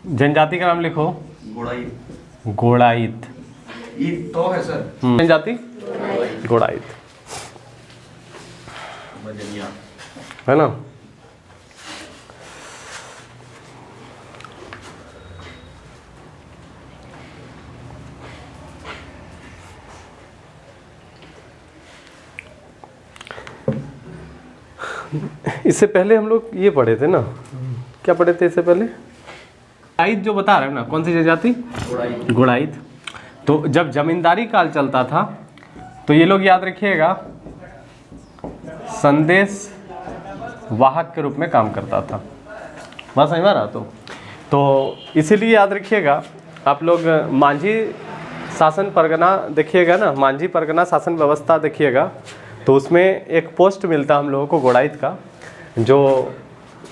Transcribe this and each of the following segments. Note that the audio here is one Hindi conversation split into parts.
जनजाति का नाम लिखो। गोड़ाइत। गोड़ाइत। ईद तो है सर। जनजाति गोड़ाइत मजनिया है ना। इससे पहले हम लोग ये पढ़े थे ना, क्या पढ़े थे इससे पहले? गोड़ाइत जो बता रहे हैं ना, कौन सी जनजाति? गोड़ाइत। गोड़ाइत। तो जब जमींदारी काल चलता था तो ये लोग याद रखिएगा संदेश वाहक के रूप में काम करता था। बात समझ में आ रहा? तो इसीलिए याद रखिएगा आप लोग मांझी शासन परगना देखिएगा ना, मांझी परगना शासन व्यवस्था देखिएगा तो उसमें एक पोस्ट मिलता है हम लोगों को गोड़ाइत का, जो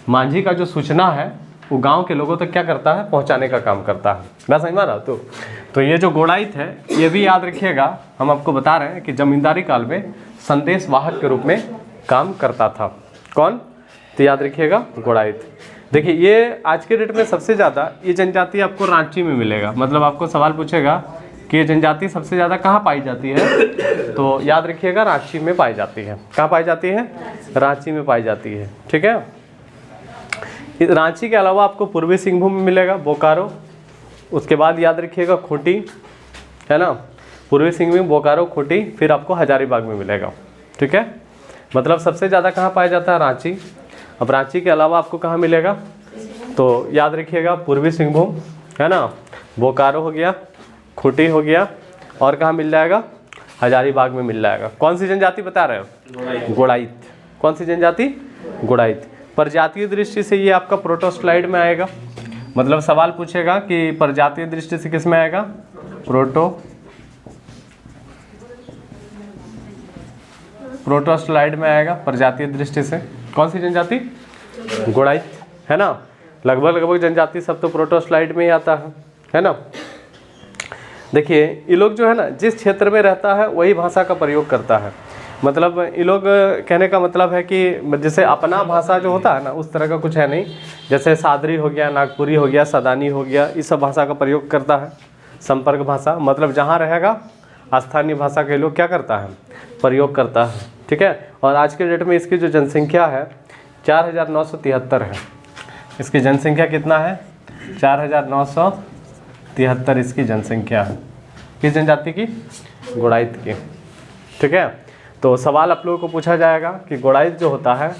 मांझी का जो सूचना है वो गांव के लोगों तक क्या करता है, पहुंचाने का काम करता है। बात समझ में आ रहा? तो ये जो गोड़ाइत है ये भी याद रखिएगा, हम आपको बता रहे हैं कि जमींदारी काल में संदेश वाहक के रूप में काम करता था। कौन? तो याद रखिएगा गोड़ाइत। देखिए ये आज के डेट में सबसे ज़्यादा ये जनजाति आपको रांची में मिलेगा। मतलब आपको सवाल पूछेगा कि ये जनजाति सबसे ज़्यादा कहाँ पाई जाती है, तो याद रखिएगा रांची में पाई जाती है। कहाँ पाई जाती है? रांची में पाई जाती है। ठीक है। रांची के अलावा आपको पूर्वी सिंहभूम में मिलेगा, बोकारो। उसके बाद याद रखिएगा खूंटी, है ना, पूर्वी सिंहभूम, बोकारो, खूंटी, फिर आपको हजारीबाग में मिलेगा। ठीक है। मतलब सबसे ज़्यादा कहाँ पाया जाता है? रांची। अब रांची के अलावा आपको कहाँ मिलेगा? तो याद रखिएगा पूर्वी सिंहभूम, है ना, बोकारो हो गया, खूंटी हो गया, और कहाँ मिल जाएगा? हजारीबाग में मिल जाएगा। कौन सी जनजाति बता रहे हो? गोड़ाइत। कौन सी जनजाति? गोड़ाइत। प्रजातीय दृष्टि से ये आपका प्रोटोस्लाइड में आएगा। मतलब सवाल पूछेगा कि प्रजातीय दृष्टि से किस में आएगा? प्रोटोस्लाइड में आएगा प्रजातीय दृष्टि से। कौन सी जनजाति? गोड़ाइत, है ना। लगभग जनजाति सब तो प्रोटोस्लाइड में ही आता है ना। देखिए ये लोग जो है ना, जिस क्षेत्र में रहता है वही भाषा का प्रयोग करता है। मतलब ये लोग, कहने का मतलब है कि जैसे अपना भाषा जो होता है ना उस तरह का कुछ है नहीं। जैसे सादरी हो गया, नागपुरी हो गया, सदानी हो गया, इस सब भाषा का प्रयोग करता है। संपर्क भाषा मतलब जहाँ रहेगा स्थानीय भाषा के लोग क्या करता है? प्रयोग करता है। ठीक है। और आज के डेट में इसकी जो जनसंख्या है 4973 है। इसकी जनसंख्या कितना है? 4973 इसकी जनसंख्या है। किस जनजाति की? गोड़ाइत की। ठीक है। तो सवाल आप लोगों को पूछा जाएगा कि गोड़ाइत जो होता है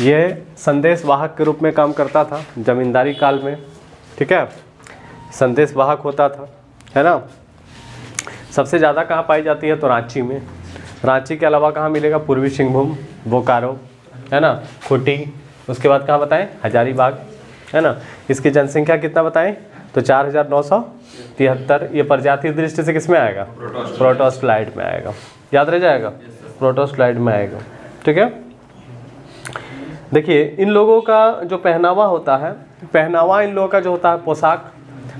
ये संदेश वाहक के रूप में काम करता था जमींदारी काल में। ठीक है। संदेश वाहक होता था, है ना। सबसे ज़्यादा कहाँ पाई जाती है? तो रांची में। रांची के अलावा कहाँ मिलेगा? पूर्वी सिंहभूम, बोकारो, है ना, खूंटी। उसके बाद कहाँ बताएं? हजारीबाग, है ना। इसकी जनसंख्या कितना बताएं? तो 4973। ये प्रजातीय दृष्टि से किस में आएगा? प्रोटोस्लाइड में आएगा। याद रह जाएगा? प्रोटोस्लाइड में आएगा। ठीक है। देखिए इन लोगों का जो पहनावा होता है, पहनावा इन लोगों का जो होता है पोशाक,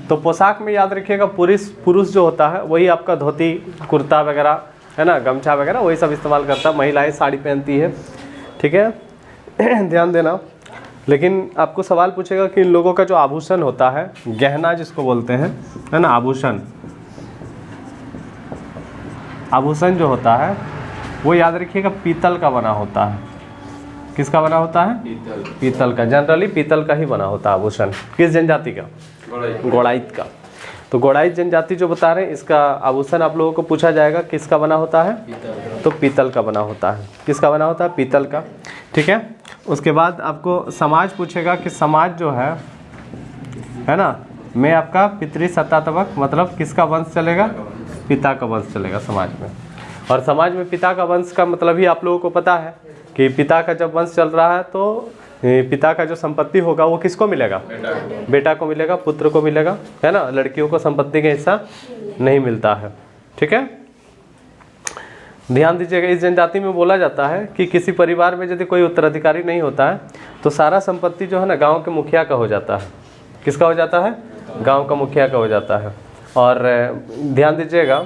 तो पोशाक में याद रखिएगा पुरुष जो होता है वही आपका धोती कुर्ता वगैरह, है ना, गमछा वगैरह वही सब इस्तेमाल करता है। महिलाएं साड़ी पहनती है। ठीक है। ध्यान देना। लेकिन आपको सवाल पूछेगा कि इन लोगों का जो आभूषण होता है, गहना जिसको बोलते हैं, है ना, आभूषण, आभूषण जो होता है वो याद रखिएगा पीतल का बना होता है। किसका बना होता है? पीतल का। जनरली पीतल का ही बना होता है आभूषण। किस जनजाति का? गोड़ाइत का। तो गोड़ाइत जनजाति जो बता रहे हैं इसका आभूषण आप लोगों को पूछा जाएगा किसका बना होता है? तो पीतल का बना होता है। किसका बना होता है? पीतल का। ठीक है। उसके बाद आपको समाज पूछेगा कि समाज जो है ना, में आपका पितृसत्तात्मक मतलब किसका वंश चलेगा? पिता का वंश चलेगा समाज में। और समाज में पिता का वंश का मतलब ही आप लोगों को पता है कि पिता का जब वंश चल रहा है तो पिता का जो संपत्ति होगा वो किसको मिलेगा? बेटा को मिलेगा, पुत्र को मिलेगा, है ना। लड़कियों को संपत्ति का हिस्सा नहीं मिलता है। ठीक है। ध्यान दीजिएगा, इस जनजाति में बोला जाता है कि किसी परिवार में यदि कोई उत्तराधिकारी नहीं होता है तो सारा संपत्ति जो है ना गांव के मुखिया का हो जाता है। किसका हो जाता है? गांव का मुखिया का हो जाता है। और ध्यान दीजिएगा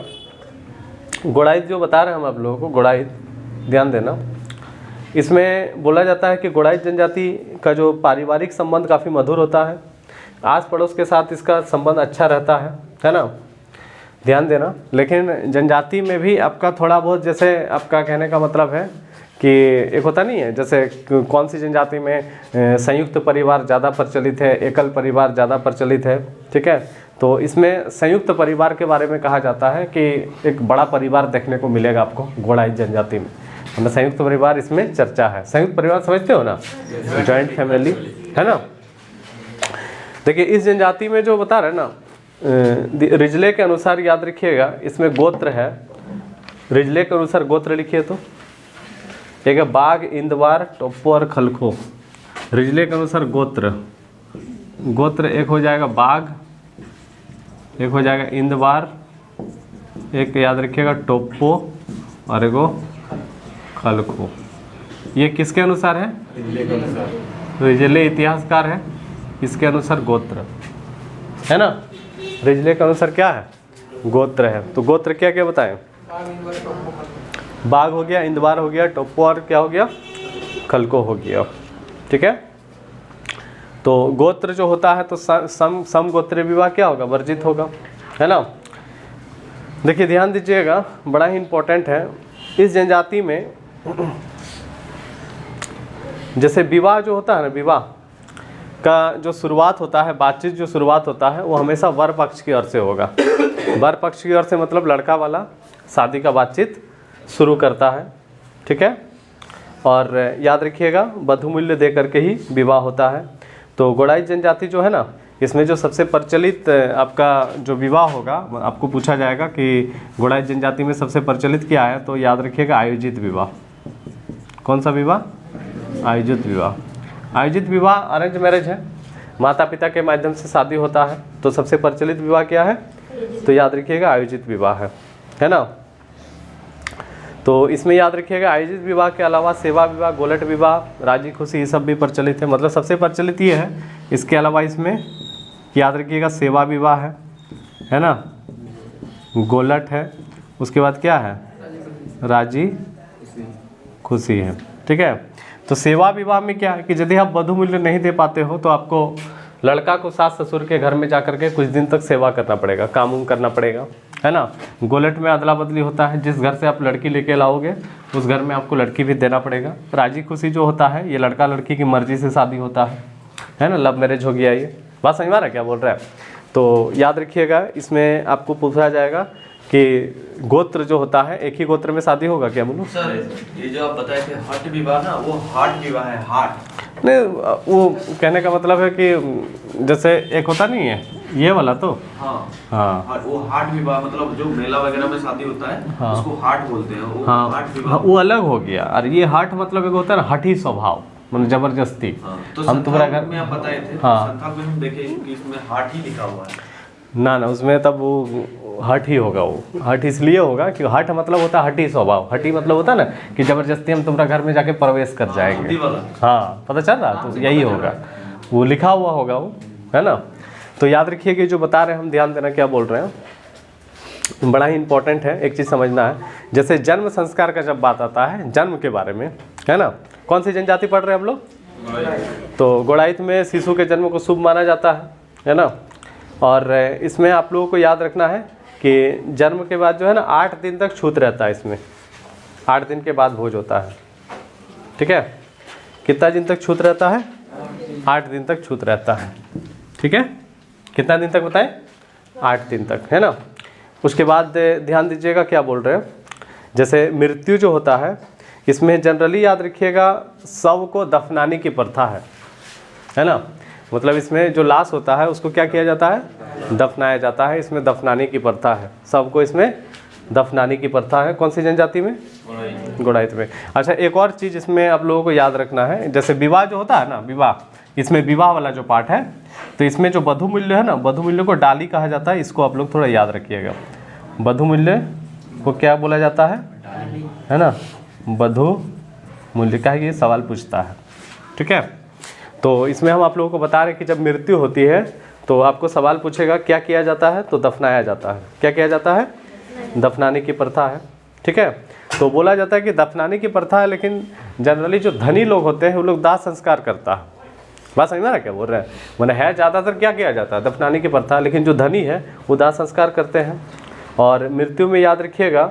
गोड़ाइत जो बता रहे हैं हम आप लोगों को, गोड़ाइत ध्यान देना, इसमें बोला जाता है कि गोड़ाइत जनजाति का जो पारिवारिक संबंध काफ़ी मधुर होता है। आस पड़ोस के साथ इसका संबंध अच्छा रहता है ना, ध्यान देना। लेकिन जनजाति में भी आपका थोड़ा बहुत, जैसे आपका कहने का मतलब है कि एक होता नहीं है, जैसे कौन सी जनजाति में संयुक्त परिवार ज़्यादा प्रचलित है, एकल परिवार ज़्यादा प्रचलित है, ठीक है। तो इसमें संयुक्त परिवार के बारे में कहा जाता है कि एक बड़ा परिवार देखने को मिलेगा आपको गोड़ाई जनजाति में, मतलब संयुक्त परिवार इसमें चर्चा है। संयुक्त परिवार समझते हो ना, जॉइंट फैमिली, है ना। देखिए इस जनजाति में जो बता रहे हैं ना, रिजले के अनुसार याद रखिएगा, इसमें गोत्र है। रिजले के अनुसार गोत्र लिखिए तो एक है बाघ, इंदवार, टोप्पो और खलखो। रिजले के अनुसार गोत्र एक हो जाएगा बाघ, एक हो जाएगा इंदवार, एक याद रखिएगा टोप्पो और एगो खलखो। ये किसके अनुसार है? रिजले इतिहासकार है, इसके अनुसार गोत्र है ना। रिजले के अनुसार क्या है? गोत्र है। तो गोत्र क्या क्या बताएं? बाघ हो गया, इंदवार हो गया, टोप्पो और क्या हो गया? खलको हो गया, ठीक है। तो गोत्र जो होता है तो सम गोत्र विवाह क्या होगा? वर्जित होगा, है ना। देखिए ध्यान दीजिएगा, बड़ा ही इम्पोर्टेंट है इस जनजाति में। जैसे विवाह जो होता है ना, विवाह का जो शुरुआत होता है, बातचीत जो शुरुआत होता है, वो हमेशा वर पक्ष की ओर से होगा। वर पक्ष की ओर से मतलब लड़का वाला शादी का बातचीत शुरू करता है, ठीक है। और याद रखिएगा वधु मूल्य दे करके ही विवाह होता है। तो गोड़ाई जनजाति जो है ना, इसमें जो सबसे प्रचलित आपका जो विवाह होगा, आपको पूछा जाएगा कि गोड़ाई जनजाति में सबसे प्रचलित क्या है, तो याद रखिएगा आयोजित विवाह। कौन सा विवाह? आयोजित विवाह। आयोजित विवाह अरेंज मैरिज है, माता पिता के माध्यम से शादी होता है। तो सबसे प्रचलित विवाह क्या है? तो याद रखिएगा आयोजित विवाह है ना। तो इसमें याद रखिएगा आयोजित विवाह के अलावा सेवा विवाह, गोलट विवाह, राजी खुशी, ये सब भी प्रचलित है। मतलब सबसे प्रचलित ये है। इसके अलावा इसमें याद रखिएगा सेवा विवाह है ना, गोलट है, उसके बाद क्या है? राजी खुशी है, ठीक है। तो सेवा विवाह में क्या है कि यदि आप वधु मूल्य नहीं दे पाते हो तो आपको लड़का को सास ससुर के घर में जा करके कुछ दिन तक सेवा करना पड़ेगा, काम उम करना पड़ेगा, है ना। गोलट में अदला बदली होता है, जिस घर से आप लड़की लेके लाओगे उस घर में आपको लड़की भी देना पड़ेगा। राजी खुशी जो होता है, ये लड़का लड़की की मर्जी से शादी होता है ना, लव मैरिज हो गया। ये बात समझ में आ रहा है क्या बोल रहा है? तो याद रखिएगा, इसमें आपको पूछा जाएगा कि गोत्र जो होता है, एक ही गोत्र में शादी होगा क्या? बोलो सर, ये जो आप बताए थे हट विवाह ना, वो हाट विवाह है। हाट नहीं, वो कहने का मतलब है कि जैसे एक होता नहीं है ये वाला, तो हाँ वो हाट विवाह मतलब जो मेला वगैरह में शादी होता है, हाँ, उसको हाट बोलते हैं। वो हाँ, हाट विवाह हाँ, वो अलग हो गया। और ये हाट मतलब एक होता है ना हठी स्वभाव, मतलब जबरदस्ती। तो हम तुम्हारा घर में आप बताए थे, हाँ, संथाल में हम देखे कि इसमें हाट ही लिखा हुआ है ना, उसमें तब वो हठ ही होगा। वो हठ इसलिए होगा कि हठ मतलब होता है हठी स्वभाव। हठी मतलब होता है ना कि जबरदस्ती हम तुम्हारा घर में जाके प्रवेश कर जाएंगे। हाँ, पता चल रहा? तो यही होगा, वो लिखा हुआ होगा वो, है ना। तो याद रखिए कि जो बता रहे हैं हम, ध्यान देना क्या बोल रहे हैं, बड़ा ही इंपॉर्टेंट है। एक चीज़ समझना है, जैसे जन्म संस्कार का जब बात आता है, जन्म के बारे में, है ना। कौन सी जनजाति पढ़ रहे हैं हम लोग? तो गोड़ाइत में शिशु के जन्म को शुभ माना जाता है ना। और इसमें आप लोगों को याद रखना है कि जन्म के बाद जो है ना 8 दिन तक छूत रहता है। इसमें 8 दिन के बाद भोज होता है, ठीक है। कितना दिन तक छूत रहता है? 8 दिन तक छूत रहता है, ठीक है। कितना दिन तक बताएं? 8 दिन तक, है ना। उसके बाद ध्यान दीजिएगा क्या बोल रहे हैं, जैसे मृत्यु जो होता है, इसमें जनरली याद रखिएगा शव को दफनाने की प्रथा है ना। मतलब इसमें जो लाश होता है उसको क्या किया जाता है? दफनाया जाता है। इसमें दफनाने की प्रथा है, सबको इसमें दफनाने की प्रथा है। कौन सी जनजाति में? गोड़ाइत में। अच्छा, एक और चीज़ इसमें आप लोगों को याद रखना है, जैसे विवाह जो होता है ना, विवाह, इसमें विवाह वाला जो पार्ट है, तो इसमें जो वधु मूल्य है ना, वधु मूल्य को डाली कहा जाता है। इसको आप लोग थोड़ा याद रखिएगा। वधु मूल्य को क्या बोला जाता है ना? वधु मूल्य का ये सवाल पूछता है, ठीक है। तो इसमें हम आप लोगों को बता रहे हैं कि जब मृत्यु होती है तो आपको सवाल पूछेगा क्या किया जाता है, तो दफनाया जाता है। क्या किया जाता है? दफनाने की प्रथा है, ठीक है। तो बोला जाता है कि दफनाने की प्रथा है, लेकिन जनरली जो धनी लोग होते हैं वो लोग दाह संस्कार करता है। बात समझ में आ रहा है क्या बोल रहे हैं? मैंने है ज़्यादातर क्या किया जाता है, दफनाने की प्रथा, लेकिन जो धनी है वो दाह संस्कार करते हैं। और मृत्यु में याद रखिएगा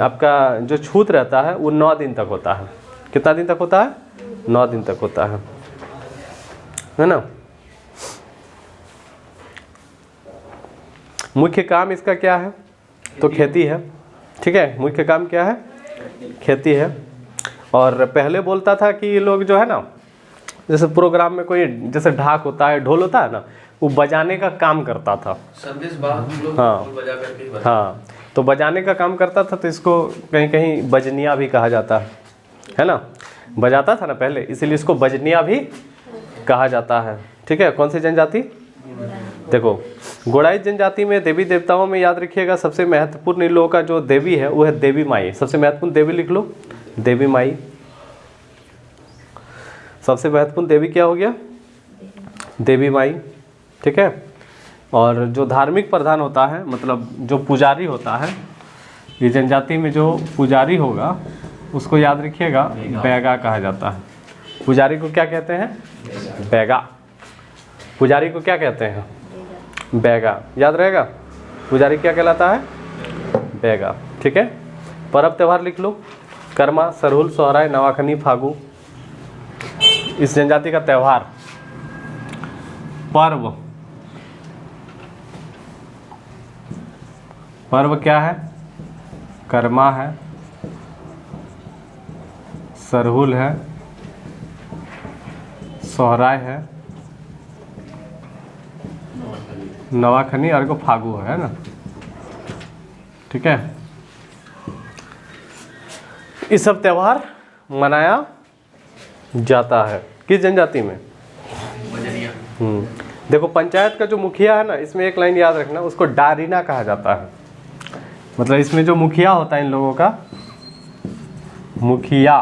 आपका जो छूत रहता है वो 9 दिन तक होता है। कितना दिन तक होता है? 9 दिन तक होता है ना। मुख्य काम इसका क्या है? तो खेती है, ठीक है। मुख्य काम क्या है? खेती है। और पहले बोलता था कि ये लोग जो है ना, जैसे प्रोग्राम में कोई जैसे ढाक होता है, ढोल होता है ना, वो बजाने का काम करता था। संदेश वाहक लोग हाँ। ढोल बजा करके ही बजाते हाँ, तो बजाने का काम करता था, तो इसको कहीं कहीं बजनिया भी कहा जाता है ना। बजाता था ना पहले, इसीलिए इसको बजनिया भी कहा जाता है, ठीक है। कौन सी जनजाति? देखो, गोड़ाई जनजाति में देवी देवताओं में याद रखिएगा सबसे महत्वपूर्ण इन लोगों का जो देवी है वो है देवी माई। सबसे महत्वपूर्ण देवी लिख लो, देवी माई। सबसे महत्वपूर्ण देवी क्या हो गया? देवी माई, ठीक है। और जो धार्मिक प्रधान होता है, मतलब जो पुजारी होता है, ये जनजाति में जो पुजारी होगा उसको याद रखिएगा बैगा कहा जाता है। पुजारी को क्या कहते हैं? बैगा। पुजारी को क्या कहते हैं? बैगा। याद रहेगा, पुजारी क्या कहलाता है? बैगा, ठीक है। पर्व त्यौहार लिख लो, कर्मा, सरहुल, सोहराय, नवाखनी, फागु। इस जनजाति का त्यौहार, पर्व, पर्व क्या है? कर्मा है, सरहुल है, सोहराय है, नवाखनी और को फागु है ना, ठीक है। ये सब त्यौहार मनाया जाता है किस जनजाति में? बजनिया। देखो, पंचायत का जो मुखिया है ना, इसमें एक लाइन याद रखना, उसको डारीना कहा जाता है। मतलब इसमें जो मुखिया होता है इन लोगों का, मुखिया,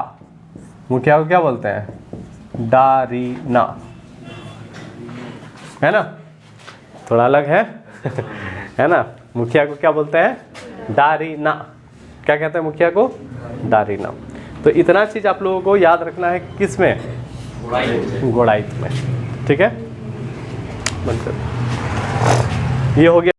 मुखिया को क्या बोलते हैं? डारीना, है ना। थोड़ा अलग है है ना। मुखिया को क्या बोलते हैं? डारीना। क्या कहते हैं मुखिया को? डारीना। तो इतना चीज़ आप लोगों को याद रखना है, किस में? गोड़ाई में, ठीक है। ये हो गया।